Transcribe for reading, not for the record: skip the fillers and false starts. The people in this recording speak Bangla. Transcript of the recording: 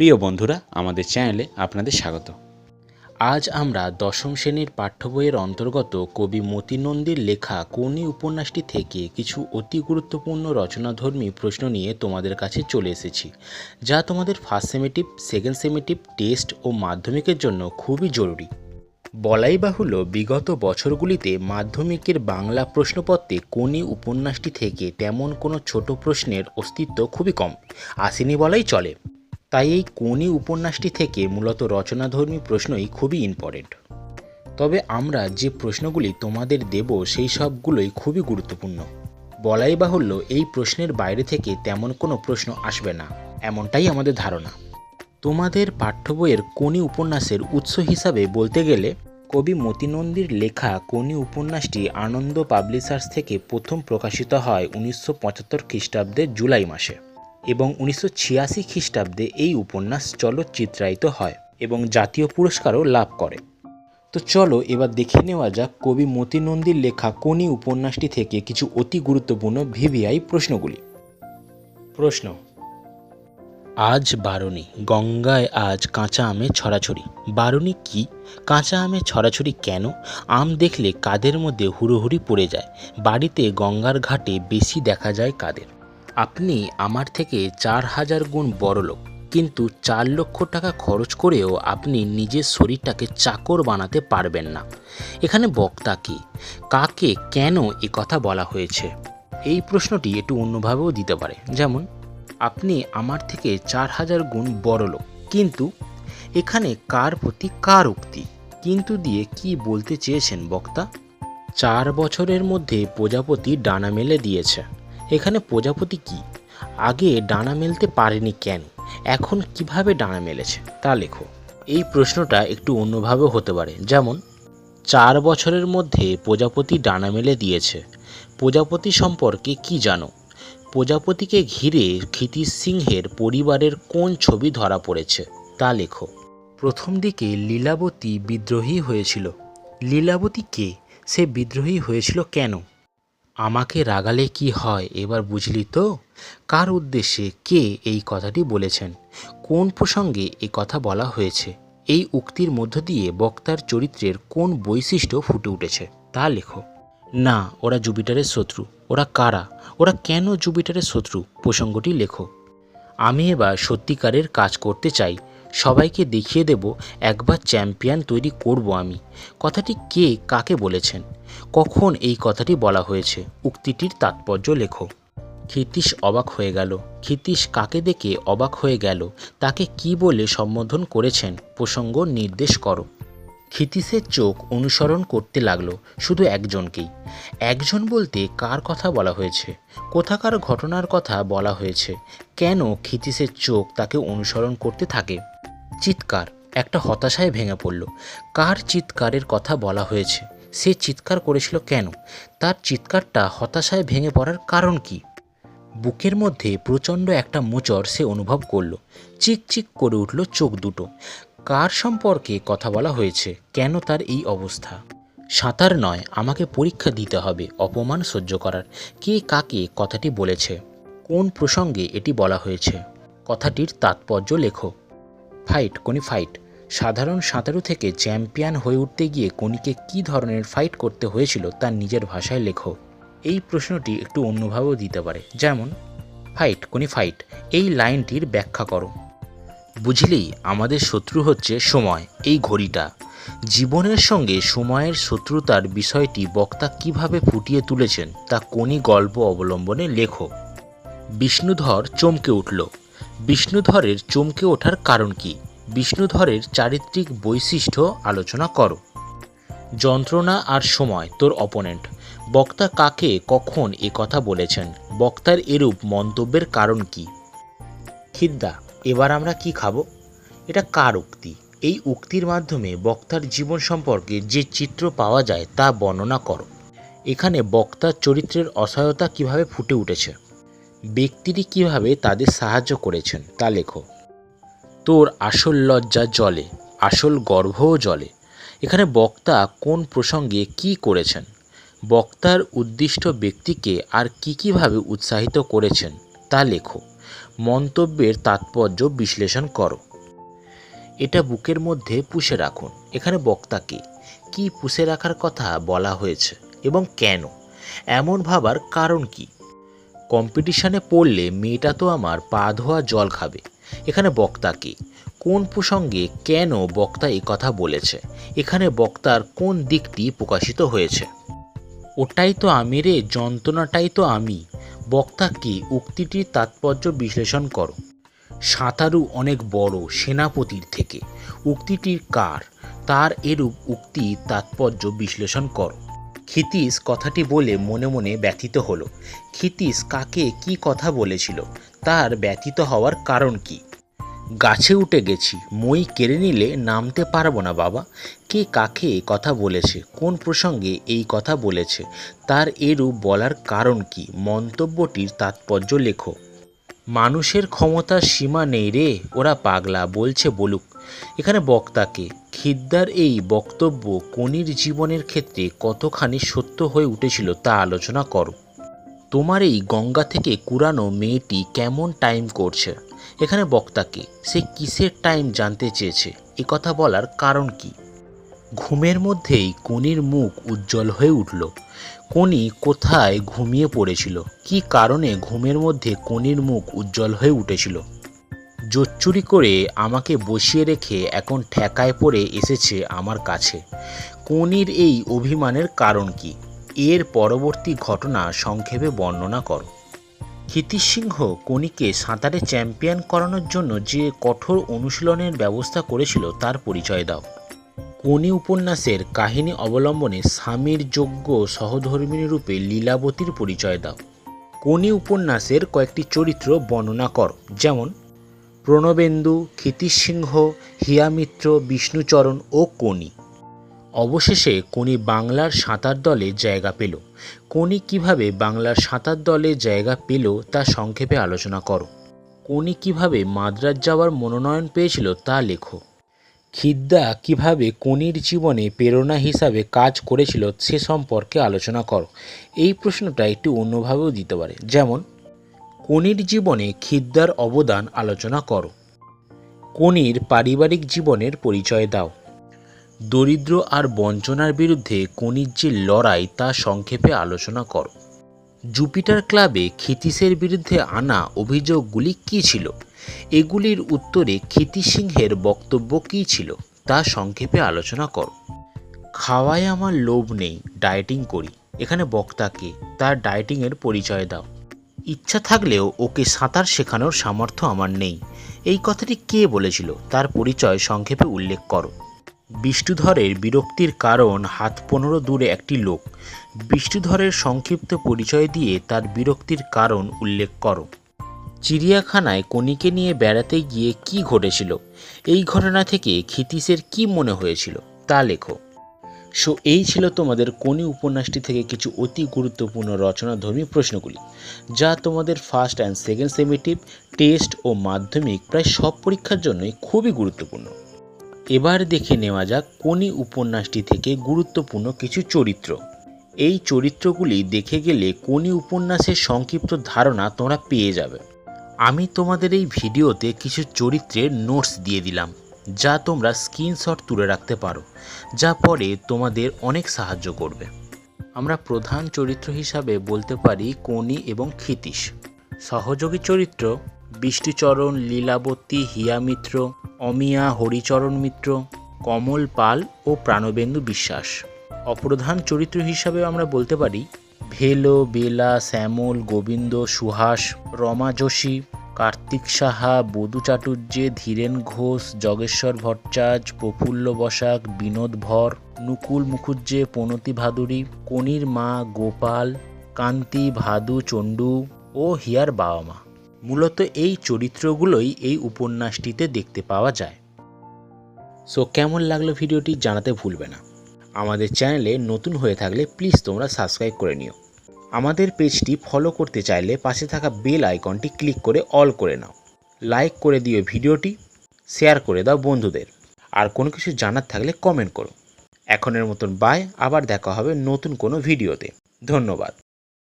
প্রিয় বন্ধুরা, আমাদের চ্যানেলে আপনাদের স্বাগত। আজ আমরা দশম শ্রেণীর পাঠ্য বইয়ের অন্তর্গত কবি মতি নন্দীর লেখা কোনি উপন্যাসটি থেকে কিছু অতি গুরুত্বপূর্ণ রচনাধর্মী প্রশ্ন নিয়ে তোমাদের কাছে চলে এসেছি, যা তোমাদের first summative, second summative, test ও মাধ্যমিকের জন্য খুবই জরুরি। বলাই বাহুল্য, বিগত বছরগুলিতে মাধ্যমিকের বাংলা প্রশ্নপত্রে কোনি উপন্যাসটি থেকে তেমন কোনো ছোট প্রশ্নের অস্তিত্ব খুবই কম, আসেনি বলাই চলে। তাই এই কোনি উপন্যাসটি থেকে মূলত রচনাধর্মী প্রশ্নই খুবই ইম্পর্টেন্ট। তবে আমরা যে প্রশ্নগুলি তোমাদের দেব সেই সবগুলোই খুবই গুরুত্বপূর্ণ। বলাই বাহুল্য, এই প্রশ্নের বাইরে থেকে তেমন কোনো প্রশ্ন আসবে না, এমনটাই আমাদের ধারণা। তোমাদের পাঠ্য বইয়ের কোনি উপন্যাসের উৎস হিসাবে বলতে গেলে কবি মতি নন্দীর লেখা কোনি উপন্যাসটি আনন্দ পাবলিশার্স থেকে প্রথম প্রকাশিত হয় 1975 খ্রিস্টাব্দের জুলাই মাসে এবং 1986 খ্রিস্টাব্দে এই উপন্যাস চলচ্চিত্রায়িত হয় এবং জাতীয় পুরস্কারও লাভ করে। তো চলো এবার দেখে নেওয়া যাক কবি মতি নন্দীর লেখা কোনি উপন্যাসটি থেকে কিছু অতি গুরুত্বপূর্ণ ভিভিআই প্রশ্নগুলি। প্রশ্ন: আজ বারণী, গঙ্গায় আজ কাঁচা আমে ছড়াছড়ি। বারণী কি? কাঁচা আমে ছড়াছড়ি কেন? আম দেখলে কাদের মধ্যে হুড়োহুড়ি পড়ে যায়? বাড়িতে গঙ্গার ঘাটে বেশি দেখা যায় কাদের? আপনি আমার থেকে 4000 গুণ বড়লোক, কিন্তু 4 লক্ষ টাকা খরচ করেও আপনি নিজের শরীরটাকে চাকর বানাতে পারবেন না। এখানে বক্তা কে, কাকে, কেন এ কথা বলা হয়েছে? এই প্রশ্নটি একটু অন্যভাবেও দিতে পারে, যেমন আপনি আমার থেকে 4000 গুণ বড়লোক, কিন্তু এখানে কার প্রতি কার উক্তি? কিন্তু দিয়ে কি বলতে চেয়েছেন বক্তা? 4 বছরের মধ্যে প্রজাপতি ডানা মেলে দিয়েছে। এখানে প্রজাপতি কি? আগে ডানা মেলতে পারেনি কেন, এখন কিভাবে ডানা মেলেছে তা লেখো। এই প্রশ্নটা একটু অন্যভাবেও হতে পারে, যেমন 4 বছরের মধ্যে প্রজাপতি ডানা মেলে দিয়েছে। প্রজাপতি সম্পর্কে কি জানো? প্রজাপতিকে ঘিরে ক্ষিতিশ সিংহের পরিবারের কোন ছবি ধরা পড়েছে তা লেখো। প্রথম দিকে লীলাবতী বিদ্রোহী হয়েছিল। লীলাবতী কে? সে বিদ্রোহী হয়েছিল কেন? আমাকে রাগালে কি হয় এবার বুঝলি তো? কার উদ্দেশ্যে কে এই কথাটি বলেছেন? কোন প্রসঙ্গে এই কথা বলা হয়েছে? এই উক্তির মধ্য দিয়ে বক্তার চরিত্রের কোন বৈশিষ্ট্য ফুটে উঠেছে তা লেখো। না, ওরা জুপিটারের শত্রু। ওরা কারা? ওরা কেন জুপিটারের শত্রু? প্রসঙ্গটি লেখো। আমি এবার সত্যিকারের কাজ করতে চাই, সবাইকে দেখিয়ে দেব একবার চ্যাম্পিয়ন তৈরি করব আমি। কথাটি কে কাকে বলেছেন? কখন এই কথাটি বলা হয়েছে? উক্তিটির তাৎপর্য লেখো। ক্ষিতীশ অবাক হয়ে গেল। ক্ষিতীশ কাকে দেখে অবাক হয়ে গেল, তাকে কি বলে সম্বোধন করেছেন? প্রসঙ্গ নির্দেশ করো। ক্ষিতীশের চোখ অনুসরণ করতে লাগলো শুধু একজনকেই। একজন বলতে কার কথা বলা হয়েছে? কোথাকার ঘটনার কথা বলা হয়েছে? কেন ক্ষিতীশের চোখ তাকে অনুসরণ করতে থাকে? চিৎকার, একটা হতাশায় ভেঙে পড়ল। কার চিৎকারের কথা বলা হয়েছে? সে চিৎকার করেছিল কেন? তার চিৎকারটা হতাশায় ভেঙে পড়ার কারণ কি? বুকের মধ্যে প্রচণ্ড একটা মোচড় সে অনুভব করল। চিকচিক করে উঠল চোখ দুটো। কার সম্পর্কে কথা বলা হয়েছে? কেন তার এই অবস্থা? সাঁতার নয়, আমাকে পরীক্ষা দিতে হবে অপমান সহ্য করার। কে কাকে কথাটি বলেছে? কোন প্রসঙ্গে এটি বলা হয়েছে? কথাটির তাৎপর্য লেখো। ফাইট, কোনি ফাইট। সাধারণ সাঁতারু থেকে চ্যাম্পিয়ন হয়ে উঠতে গিয়ে কোনিকে কী ধরনের ফাইট করতে হয়েছিল তার নিজের ভাষায় লেখো। এই প্রশ্নটি একটু অন্যভাবেও দিতে পারে, যেমন ফাইট, কোনি ফাইট, এই লাইনটির ব্যাখ্যা করো। বুঝলি, আমাদের শত্রু হচ্ছে সময়, এই ঘড়িটা। জীবনের সঙ্গে সময়ের শত্রুতার বিষয়টি বক্তা কিভাবে ফুটিয়ে তুলেছেন তা কোনি গল্প অবলম্বনে লেখো। বিষ্ণুধর চমকে উঠল। বিষ্ণুধরের চমকে ওঠার কারণ কি? বিষ্ণুধরের চারিত্রিক বৈশিষ্ট্য আলোচনা করো। যন্ত্রণা আর সময় তোর অপোনেন্ট। বক্তা কাকে কখন এ কথা বলেছেন? বক্তার এরূপ মন্তব্যের কারণ কি? খিদ্দা, এবার আমরা কি খাবো? এটা কার উক্তি? এই উক্তির মাধ্যমে বক্তার জীবন সম্পর্কে যে চিত্র পাওয়া যায় তা বর্ণনা করো। এখানে বক্তার চরিত্রের অসহায়তা কিভাবে ফুটে উঠেছে? ব্যক্তিটি কিভাবে তাদের সাহায্য করেছেন তা লেখো। তোর আসল লজ্জা জলে, আসল গর্বও জলে। এখানে বক্তা কোন প্রসঙ্গে কি করেছেন? বক্তার উদ্দিষ্ট ব্যক্তিকে আর কীভাবে উৎসাহিত করেছেন তা লেখো। মন্তব্যের তাৎপর্য বিশ্লেষণ করো। এটা বুকের মধ্যে পুষে রাখুন। এখানে বক্তাকে কি পুষে রাখার কথা বলা হয়েছে এবং কেন? এমন ভাবার কারণ কি? কম্পিটিশনে পড়লে মেয়েটা তো আমার পা ধোয়া জল খাবে। এখানে বক্তাকে কোন প্রসঙ্গে কেন বক্তা এই কথা বলেছে? এখানে বক্তার কোন দিকটি প্রকাশিত হয়েছে? ওটাই তো আমি রে, যন্ত্রণাটাই তো আমি। বক্তাকে উক্তিটির তাৎপর্য বিশ্লেষণ করো। সাঁতারু অনেক বড় সেনাপতির থেকে। উক্তিটির কার? তার এরূপ উক্তির তাৎপর্য বিশ্লেষণ করো। ক্ষিতীশ কথাটি বলে মনে মনে ব্যথিত হলো। ক্ষিতীশ কাকে কি কথা বলেছিল? তার ব্যথিত হওয়ার কারণ কি? গাছে উঠে গেছি, মই কেড়ে নিলে নামতে পারবো না বাবা। কে কাকে কথা বলেছে? কোন প্রসঙ্গে এই কথা বলেছে? তার এরূপ বলার কারণ কি? মন্তব্যটির তাৎপর্য লেখো। মানুষের ক্ষমতার সীমা নেই রে, ওরা পাগলা, বলছে বলুক। এখানে বক্তাকে খিদ্দার এই বক্তব্য কনির জীবনের ক্ষেত্রে কতখানি সত্য হয়ে উঠেছিল তা আলোচনা করো। তোমার এই গঙ্গা থেকে কুড়ানো মেয়েটি কেমন টাইম করছে? এখানে বক্তাকে সে কিসের টাইম জানতে চেয়েছে? এ কথা বলার কারণ কি? ঘুমের মধ্যেই কনির মুখ উজ্জ্বল হয়ে উঠল। কনি কোথায় ঘুমিয়ে পড়েছিল? কি কারণে ঘুমের মধ্যে কনির মুখ উজ্জ্বল হয়ে উঠেছিল? জোচ্চুরি করে আমাকে বসিয়ে রেখে এখন ঠেকায় পড়ে এসেছে আমার কাছে। কনির এই অভিমানের কারণ কি? এর পরবর্তী ঘটনা সংক্ষেপে বর্ণনা করো। ক্ষিতীশ সিংহ কনিকে সাঁতারে চ্যাম্পিয়ন করানোর জন্য যে কঠোর অনুশীলনের ব্যবস্থা করেছিল তার পরিচয় দাও। কনি উপন্যাসের কাহিনী অবলম্বনে স্বামীর যোগ্য সহধর্মিণী রূপে লীলাবতীর পরিচয় দাও। কনি উপন্যাসের কয়েকটি চরিত্র বর্ণনা করো, যেমন প্রণবেন্দু, ক্ষিতীশ সিংহ, হিয়ামিত্র, বিষ্ণুচরণ ও কনি। অবশেষে কনি বাংলার সাঁতার দলে জায়গা পেল। কনি কিভাবে বাংলার সাঁতার দলে জায়গা পেল তা সংক্ষেপে আলোচনা করো। কনি কিভাবে মাদ্রাজ যাওয়ার মনোনয়ন পেয়েছিল তা লেখো। খিদ্দা কিভাবে কনির জীবনে প্রেরণা হিসাবে কাজ করেছিল সে সম্পর্কে আলোচনা করো। এই প্রশ্নটা একটু অন্যভাবেও দিতে পারে, যেমন কনির জীবনে খিদ্দার অবদান আলোচনা করো। কনির পারিবারিক জীবনের পরিচয় দাও। দরিদ্র আর বঞ্চনার বিরুদ্ধে কনির যে লড়াই তা সংক্ষেপে আলোচনা করো। জুপিটার ক্লাবে ক্ষিতীশের বিরুদ্ধে আনা অভিযোগগুলি কী ছিল? এগুলির উত্তরে ক্ষিতীশ সিংহের বক্তব্য কী ছিল তা সংক্ষেপে আলোচনা করো। খাওয়ায় আমার লোভ নেই, ডায়েটিং করি। এখানে বক্তাকে তার ডায়েটিংয়ের পরিচয় দাও। ইচ্ছা থাকলেও ওকে সাঁতার শেখানোর সামর্থ্য আমার নেই। এই কথাটি কে বলেছিল তার পরিচয় সংক্ষেপে উল্লেখ করো। বিষ্ণুধরের বিরক্তির কারণ হাত 15 দূরে একটি লোক। বিষ্ণুধরের সংক্ষিপ্ত পরিচয় দিয়ে তার বিরক্তির কারণ উল্লেখ করো। চিড়িয়াখানায় কনিকে নিয়ে বেড়াতে গিয়ে কি ঘটেছিল? এই ঘটনা থেকে ক্ষিতীশের কি মনে হয়েছিল তা লেখো। সো এই ছিল তোমাদের কনি উপন্যাসটি থেকে কিছু অতি গুরুত্বপূর্ণ রচনাধর্মী প্রশ্নগুলি, যা তোমাদের first and second summative, test ও মাধ্যমিক প্রায় সব পরীক্ষার জন্যই খুবই গুরুত্বপূর্ণ। এবার দেখে নেওয়া যাক কনি উপন্যাসটি থেকে গুরুত্বপূর্ণ কিছু চরিত্র। এই চরিত্রগুলি দেখে গেলে কনি উপন্যাসের সংক্ষিপ্ত ধারণা তোমরা পেয়ে যাবে। আমি তোমাদের এই ভিডিওতে কিছু চরিত্রের নোটস দিয়ে দিলাম, যা তোমরা স্ক্রিনশট তুলে রাখতে পারো, যা পরে তোমাদের অনেক সাহায্য করবে। আমরা প্রধান চরিত্র হিসাবে বলতে পারি কনি এবং ক্ষিতীশ। সহযোগী চরিত্র বিষ্ণুচরণ, লীলাবতী, হিয়ামিত্র, অমিয়া, হরিচরণ মিত্র, কমল পাল ও প্রাণবেন্দু বিশ্বাস। অপ্রধান চরিত্র হিসাবে আমরা বলতে পারি ভেলো, বেলা, শ্যামল, গোবিন্দ, সুহাস, রমা যোশী, কার্তিক সাহা, বধূ চাটুর্যে, ধীরেন ঘোষ, জগেশ্বর ভট্টাচার্য, প্রফুল্ল বসাক, বিনোদ ভর, নুকুল মুখুজ্জে, পনতি ভাদুরী, কনির মা, গোপাল, কান্তি, ভাদু, চণ্ডু ও হিয়ার বাবা মা। মূলত এই চরিত্রগুলোই এই উপন্যাসটিতে দেখতে পাওয়া যায়। সো কেমন লাগলো ভিডিওটি জানাতে ভুলবে না। আমাদের চ্যানেলে নতুন হয়ে থাকলে প্লিজ তোমরা সাবস্ক্রাইব করে নিও। আমাদের পেজটি ফলো করতে চাইলে পাশে থাকা বেল আইকনটি ক্লিক করে অল করে নাও। লাইক করে দিও ভিডিওটি, শেয়ার করে দাও বন্ধুদের। আর কোনো কিছু জানার থাকলে কমেন্ট করো। এখনের মতন বাই, আবার দেখা হবে নতুন কোনো ভিডিওতে। ধন্যবাদ।